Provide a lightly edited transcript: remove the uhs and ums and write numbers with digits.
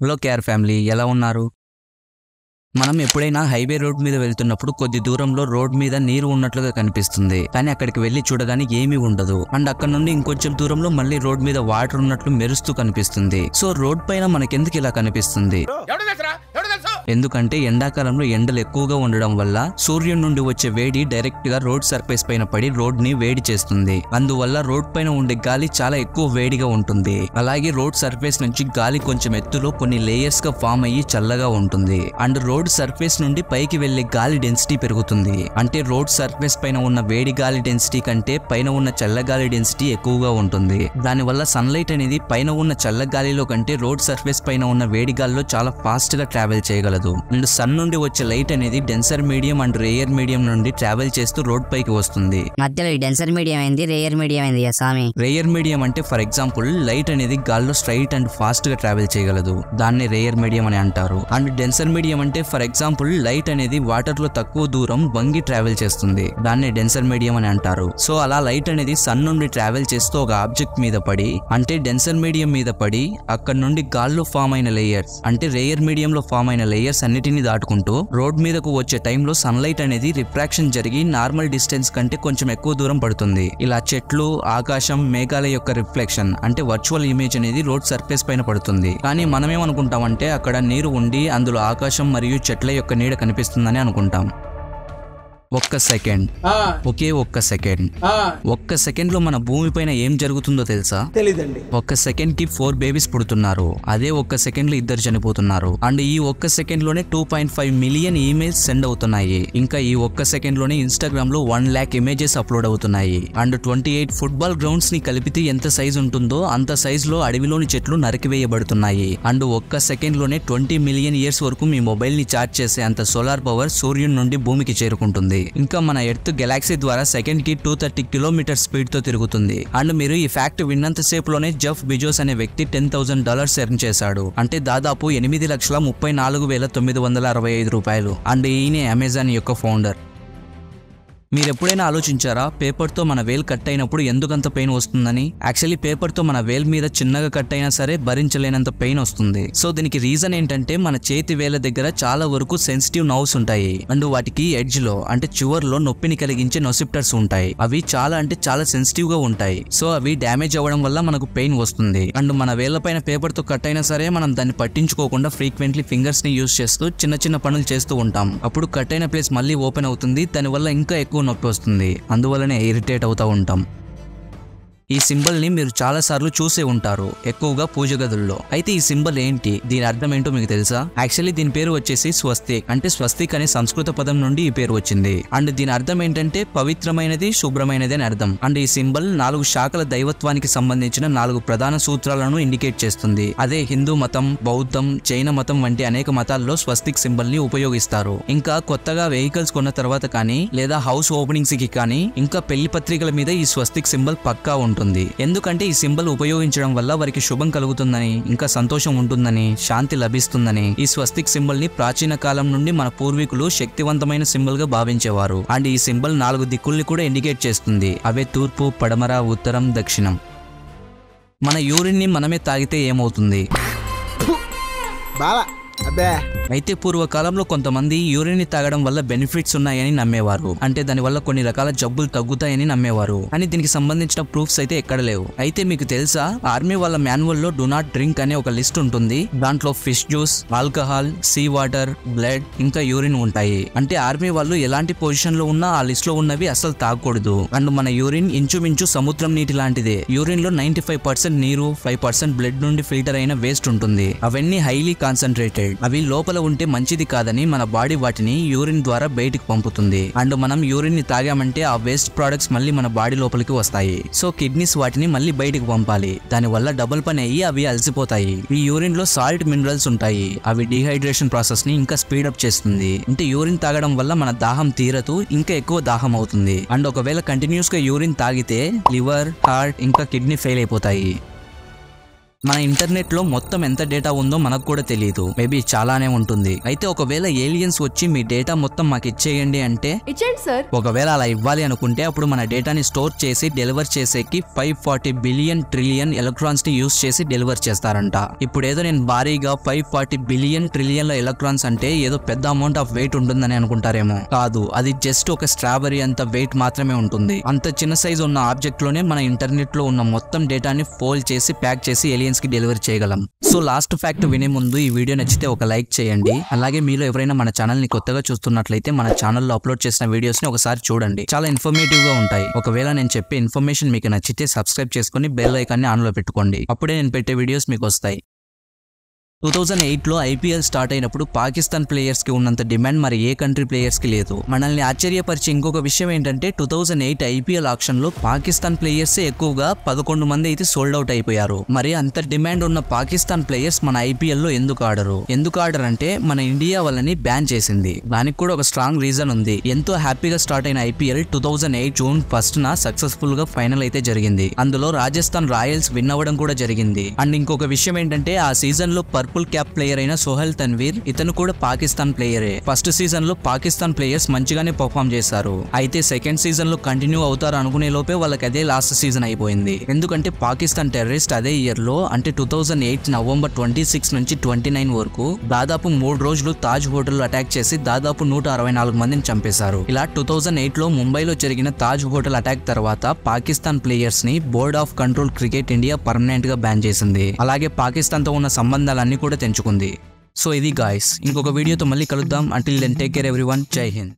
Hello care family, ఎలా ఉన్నారు? మనం ఎప్పుడైనా హైవే రోడ్ మీద వెళ్తున్నప్పుడు కొద్ది దూరంలో రోడ్ మీద నీరు ఉన్నట్లుగా కనిపిస్తుంది. కానీ అక్కడికి వెళ్లి చూడగానే ఏమీ ఉండదు. అండ్ అక్కడ నుండి ఇంకొంచెం దూరంలో మళ్ళీ రోడ్ మీద వాటర్ ఉన్నట్లు మెరుస్తూ కనిపిస్తుంది. సో రోడ్ పైన మనకెందుకు ఇలా కనిపిస్తుంది? ఎందుకంటే ఎండాకాలంలో ఎండలు ఎక్కువగా ఉండడం వల్ల సూర్యుడి నుండి వచ్చే వేడి డైరెక్ట్ గా రోడ్ సర్ఫేస్ పైన పడి రోడ్ ని వేడి చేస్తుంది. అందువల్ల రోడ్ పైన ఉండే గాలి చాలా ఎక్కువ వేడిగా ఉంటుంది. అలాగే రోడ్ సర్ఫేస్ నుంచి గాలి కొంచెం ఎత్తులో కొన్ని లేయర్స్ గా ఫామ్ అయ్యి చల్లగా ఉంటుంది. అండ్ రోడ్ సర్ఫేస్ నుండి పైకి వెళ్లే గాలి డెన్సిటీ పెరుగుతుంది. అంటే రోడ్ సర్ఫేస్ పైన ఉన్న వేడి గాలి డెన్సిటీ కంటే పైన ఉన్న చల్లగాలి డెన్సిటీ ఎక్కువగా ఉంటుంది. దానివల్ల సన్లైట్ అనేది పైన ఉన్న చల్లగాలిలో కంటే రోడ్ సర్ఫేస్ పైన ఉన్న వేడి గాలిలో చాలా ఫాస్ట్ గా ట్రావెల్ చేయగలదు. అండ్ సన్ నుండి వచ్చే లైట్ అనేది డెన్సర్ మీడియం అండ్ రేయర్ మీడియం నుండి ట్రావెల్ చేస్తూ రోడ్ పైకి వస్తుంది. మధ్యలో ఈ డెన్సర్ మీడియం అయింది, రేయర్ మీడియం అయింది స్వామి. రేయర్ మీడియం అంటే ఫర్ ఎగ్జాంపుల్ లైట్ అనేది గాల్లో స్ట్రైట్ అండ్ ఫాస్ట్ గా ట్రావెల్ చేయగలదు. దాన్ని రేయర్ మీడియం అని అంటారు. అండ్ డెన్సర్ మీడియం అంటే ఫర్ ఎగ్జాంపుల్ లైట్ అనేది వాటర్ లో తక్కువ దూరం వంగి ట్రావెల్ చేస్తుంది. దాన్ని డెన్సర్ మీడియం అని అంటారు. సో అలా లైట్ అనేది సన్ నుండి ట్రావెల్ చేస్తూ ఒక ఆబ్జెక్ట్ మీద పడి అంటే డెన్సర్ మీడియం మీద పడి అక్కడ నుండి గాల్లో ఫామ్ అయిన లేయర్స్ అంటే రేయర్ మీడియం లో ఫామ్ అయిన లేయర్స్ అన్నిటిని దాటుకుంటూ రోడ్ మీదకు వచ్చే టైంలో సన్లైట్ అనేది రిఫ్రాక్షన్ జరిగి నార్మల్ డిస్టెన్స్ కంటే కొంచెం ఎక్కువ దూరం పడుతుంది. ఇలా చెట్లు, ఆకాశం, మేఘాల యొక్క రిఫ్లెక్షన్ అంటే వర్చువల్ ఇమేజ్ అనేది రోడ్ సర్ఫేస్ పైన పడుతుంది. కానీ మనమేమనుకుంటామంటే అక్కడ నీరు ఉండి అందులో ఆకాశం మరియు చెట్ల యొక్క నీడ కనిపిస్తుందని అనుకుంటాం. ఒక్క సెకండ్, ఒక్క సెకండ్ లో మన భూమి పైన ఏం జరుగుతుందో తెలుసా? తెలీదండి. ఒక్క సెకండ్ కి 4 బేబీస్ పుడుతున్నారు. అదే ఒక్క సెకండ్ లో 2 చనిపోతున్నారు. అండ్ ఈ ఒక్క సెకండ్ లోనే 2.5 మిలియన్ ఈమెయిల్స్ సెండ్ అవుతున్నాయి. ఇంకా ఈ ఒక్క సెకండ్ లోనే ఇన్స్టాగ్రామ్ లో 1 lakh ఇమేజెస్ అప్లోడ్ అవుతున్నాయి. అండ్ 28 ఫుట్బాల్ గ్రౌండ్స్ ని కలిపితే ఎంత సైజ్ ఉంటుందో అంత సైజ్ లో అడవిలోని చెట్లు నరికివేయబడుతున్నాయి. అండ్ ఒక్క సెకండ్ లోనే 20 మిలియన్ ఇయర్స్ వరకు మీ మొబైల్ ని ఛార్జ్ చేసే అంత సోలార్ పవర్ సూర్యుడి నుండి భూమికి చేరుకుంటుంది. ఇంకా మన ఎర్త్ గెలాక్సీ ద్వారా సెకండ్ కి 230 కిలోమీటర్ స్పీడ్ తో తిరుగుతుంది. అండ్ మీరు ఈ ఫ్యాక్ట్ విన్నంత సేపులోనే జెఫ్ బిజోస్ అనే వ్యక్తి $10,000 ఎర్న్ చేశాడు. అంటే దాదాపు 8,34,965 రూపాయలు. అండ్ ఈయన అమెజాన్ యొక్క ఫౌండర్. మీరు ఎప్పుడైనా ఆలోచించారా పేపర్ తో మన వేల్ కట్ అయినప్పుడు ఎందుకంత పెయిన్ వస్తుందని? యాక్చువల్లీ పేపర్ తో మన వేల్ మీద చిన్నగా కట్ అయినా సరే భరించలేనంత పెయిన్ వస్తుంది. సో దీనికి రీజన్ ఏంటంటే మన చేతి వేల దగ్గర చాలా వరకు సెన్సిటివ్ నర్వ్స్ ఉంటాయి. అండ్ వాటికి ఎడ్జ్ లో అంటే చివర్లో నొప్పిని కలిగించే నొసిప్టర్స్ ఉంటాయి. అవి చాలా అంటే చాలా సెన్సిటివ్ గా ఉంటాయి. సో అవి డ్యామేజ్ అవ్వడం వల్ల మనకు పెయిన్ వస్తుంది. అండ్ మన వేళ్ల పైన పేపర్ తో కట్ అయినా సరే మనం దాన్ని పట్టించుకోకుండా ఫ్రీక్వెంట్లీ ఫింగర్స్ ని యూజ్ చేస్తూ చిన్న చిన్న పనులు చేస్తూ ఉంటాం. అప్పుడు కట్ అయిన ప్లేస్ మళ్ళీ ఓపెన్ అవుతుంది. దానివల్ల ఇంకా ఎక్కువ నొప్పి వస్తుంది. అందువల్లనే ఇరిటేట్ అవుతూ ఉంటాం. ఈ సింబల్ ని మీరు చాలా సార్లు చూసే ఉంటారు, ఎక్కువగా పూజ గదుల్లో. అయితే ఈ సింబల్ ఏంటి, దీని అర్థం ఏంటో మీకు తెలుసా? యాక్చువల్లీ దీని పేరు వచ్చేసి స్వస్తిక్. అంటే స్వస్తిక్ అనే సంస్కృత పదం నుండి ఈ పేరు వచ్చింది. అండ్ దీని అర్థం ఏంటంటే పవిత్రమైనది, శుభ్రమైనది అని అర్థం. అండ్ ఈ సింబల్ 4 శాఖల దైవత్వానికి సంబంధించిన 4 ప్రధాన సూత్రాలను ఇండికేట్ చేస్తుంది. అదే హిందూ మతం, బౌద్ధం, జైన మతం వంటి అనేక మతాల్లో స్వస్తిక్ సింబల్ ని ఉపయోగిస్తారు. ఇంకా కొత్తగా వెహికల్స్ కొన్న తర్వాత కానీ లేదా హౌస్ ఓపెనింగ్స్ కి కానీ ఇంకా పెళ్లి పత్రికల మీద ఈ స్వస్తిక్ సింబల్ పక్కా ఉంటుంది. ఎందుకంటే ఈ సింబల్ ఉపయోగించడం వల్ల వారికి శుభం కలుగుతుందని, ఇంకా సంతోషం ఉంటుందని, శాంతి లభిస్తుందని ఈ స్వస్తిక్ సింబల్ ని ప్రాచీన కాలం నుండి మన పూర్వీకులు శక్తివంతమైన సింబల్ గా భావించేవారు. అండ్ ఈ సింబల్ 4 దిక్కుల్ని కూడా ఇండికేట్ చేస్తుంది. అవే తూర్పు, పడమర, ఉత్తరం, దక్షిణం. మన యూరిన్ ని మనమే తాగితే ఏమవుతుంది? అయితే పూర్వకాలంలో కొంతమంది యూరిన్ ని తాగడం వల్ల బెనిఫిట్స్ ఉన్నాయని నమ్మేవారు. అంటే దాని వల్ల కొన్ని రకాల జబ్బులు తగ్గుతాయని నమ్మేవారు. కానీ దీనికి సంబంధించిన ప్రూఫ్స్ అయితే ఎక్కడ లేవు. అయితే మీకు తెలుసా, ఆర్మీ వాళ్ళ మాన్యువల్ లో డు నాట్ డ్రింక్ అనే ఒక లిస్ట్ ఉంటుంది. దాంట్లో fish juice, alcohol, sea water, blood, ఇంకా యూరిన్ ఉంటాయి. అంటే ఆర్మీ వాళ్ళు ఎలాంటి పొజిషన్ లో ఉన్నా ఆ లిస్ట్ లో ఉన్నవి అసలు తాగకూడదు. అండ్ మన యూరిన్ ఇంచుమించు సముద్రం నీటి లాంటిదే. యూరిన్ లో 95% నీరు, 5% బ్లడ్ నుండి ఫిల్టర్ అయిన వేస్ట్ ఉంటుంది. అవన్నీ హైలీ కాన్సన్ట్రేటెడ్. అవి లోపల ఉంటే మంచిది కాదని మన బాడీ వాటిని యూరిన్ ద్వారా బయటికి పంపుతుంది. అండ్ మనం యూరిన్ ని తాగామంటే ఆ వేస్ట్ ప్రొడక్ట్స్ మళ్ళీ మన బాడీ లోపలికి వస్తాయి. సో కిడ్నీస్ వాటిని మళ్ళీ బయటికి పంపాలి. దాని వల్ల డబుల్ పని అయ్యి అవి అలసిపోతాయి. ఈ యూరిన్ లో సాల్ట్, మినరల్స్ ఉంటాయి. అవి డీహైడ్రేషన్ ప్రాసెస్ ని ఇంకా స్పీడప్ చేస్తుంది. అంటే యూరిన్ తాగడం వల్ల మన దాహం తీరదు, ఇంకా ఎక్కువ దాహం అవుతుంది. అండ్ ఒకవేళ కంటిన్యూస్ గా యూరిన్ తాగితే లివర్, హార్ట్, ఇంకా కిడ్నీ ఫెయిల్ అయిపోతాయి. మన ఇంటర్నెట్ లో మొత్తం ఎంత డేటా ఉందో మనకు కూడా తెలియదు, మేబీ చాలానే ఉంటుంది. అయితే ఒకవేళ ఏలియన్స్ వచ్చి మీ డేటా మొత్తం మాకు ఇచ్చేయండి అంటే ఇచ్చేయండి సార్. ఒకవేళ అలా ఇవ్వాలి అనుకుంటే అప్పుడు మన డేటాని స్టోర్ చేసి డెలివర్ చేసేకి 540 బిలియన్ ట్రిలియన్ ఎలక్ట్రాన్స్ ని యూస్ చేసి డెలివర్ చేస్తారంట. ఇప్పుడు ఏదో నేను భారీగా 540 బిలియన్ ట్రిలియన్ల ఎలక్ట్రాన్స్ అంటే ఏదో పెద్ద అమౌంట్ ఆఫ్ వెయిట్ ఉంటుందని అనుకుంటారేమో. కాదు, అది జస్ట్ ఒక స్ట్రాబెరీ అంత వెయిట్ మాత్రమే ఉంటుంది. అంత చిన్న సైజ్ ఉన్న ఆబ్జెక్ట్ లోనే మన ఇంటర్నెట్ లో ఉన్న మొత్తం డేటాని ఫోల్డ్ చేసి ప్యాక్ చేసి ఏలియన్స్ కి డెలివర్ చేయగలం. సో లాస్ట్ ఫ్యాక్ట్ వినే ముందు ఈ వీడియో నచ్చితే ఒక లైక్ చేయండి. అలాగే మీలో ఎవరైనా మన ఛానల్ ని కొత్తగా చూస్తున్నట్లయితే మన ఛానల్లో అప్లోడ్ చేసిన వీడియోస్ ని ఒకసారి చూడండి, చాలా ఇన్ఫర్మేటివ్ గా ఉంటాయి. ఒకవేళ నేను చెప్పే ఇన్ఫర్మేషన్ మీకు నచ్చితే సబ్స్క్రైబ్ చేసుకుని బెల్ ఐకాన్ ని ఆన్ లో పెట్టుకోండి, అప్పుడే నేను పెట్టే వీడియోస్ మీకు వస్తాయి. 2008లో ఐపీఎల్ స్టార్ట్ అయినప్పుడు పాకిస్తాన్ ప్లేయర్స్ కి ఉన్నంత డిమాండ్ మరి ఏ కంట్రీ ప్లేయర్స్ కి లేదు. మనల్ని ఆశ్చర్యపరిచే ఇంకొక విషయం ఏంటంటే 2008 ఐపీఎల్ ఆక్షన్ లో పాకిస్తాన్ ప్లేయర్స్ ఎక్కువగా 11 మంది అయితే సోల్డ్ అవుట్ అయిపోయారు. మరి అంత డిమాండ్ ఉన్న పాకిస్తాన్ ప్లేయర్స్ మన ఐపీఎల్ లో ఎందుకు ఆడరు అంటే మన ఇండియా వాళ్ళని బ్యాన్ చేసింది. దానికి కూడా ఒక స్ట్రాంగ్ రీజన్ ఉంది. ఎంతో హ్యాపీగా స్టార్ట్ అయిన ఐపీఎల్ 2008 జూన్ 1న సక్సెస్ఫుల్ గా ఫైనల్ అయితే జరిగింది. అందులో రాజస్థాన్ రాయల్స్ విన్ అవ్వడం కూడా జరిగింది. అండ్ ఇంకొక విషయం ఏంటంటే ఆ సీజన్ లో పర్పుల్ క్యాప్ ప్లేయర్ అయిన సోహెల్ తన్వీర్ ఇతను కూడా పాకిస్తాన్ ప్లేయరే. ఫస్ట్ సీజన్ లో పాకిస్తాన్ ప్లేయర్స్ మంచిగానే పర్ఫామ్ చేశారు. అయితే సెకండ్ సీజన్ లో కంటిన్యూ అవుతారు అనుకునే లోపే వాళ్ళకి అదే లాస్ట్ సీజన్ అయిపోయింది. ఎందుకంటే పాకిస్తాన్ టెర్రరిస్ట్ అదే ఇయర్ లో అంటే 2008 నవంబర్ 26 నుంచి 29 వరకు దాదాపు 3 రోజులు తాజ్ హోటల్ అటాక్ చేసి దాదాపు 164 మందిని చంపేశారు. ఇలా 2008 లో ముంబైలో జరిగిన తాజ్ హోటల్ అటాక్ తర్వాత పాకిస్తాన్ ప్లేయర్స్ ని board of control cricket India permanent గా బ్యాన్ చేసింది. అలాగే పాకిస్తాన్ తో ఉన్న సంబంధాలన్నీ కూడా తెంచుకుంది. సో ఇది గాయ్స్, ఇంకొక వీడియోతో మళ్ళీ కలుద్దాం. Until then take care everyone. Jai Hind.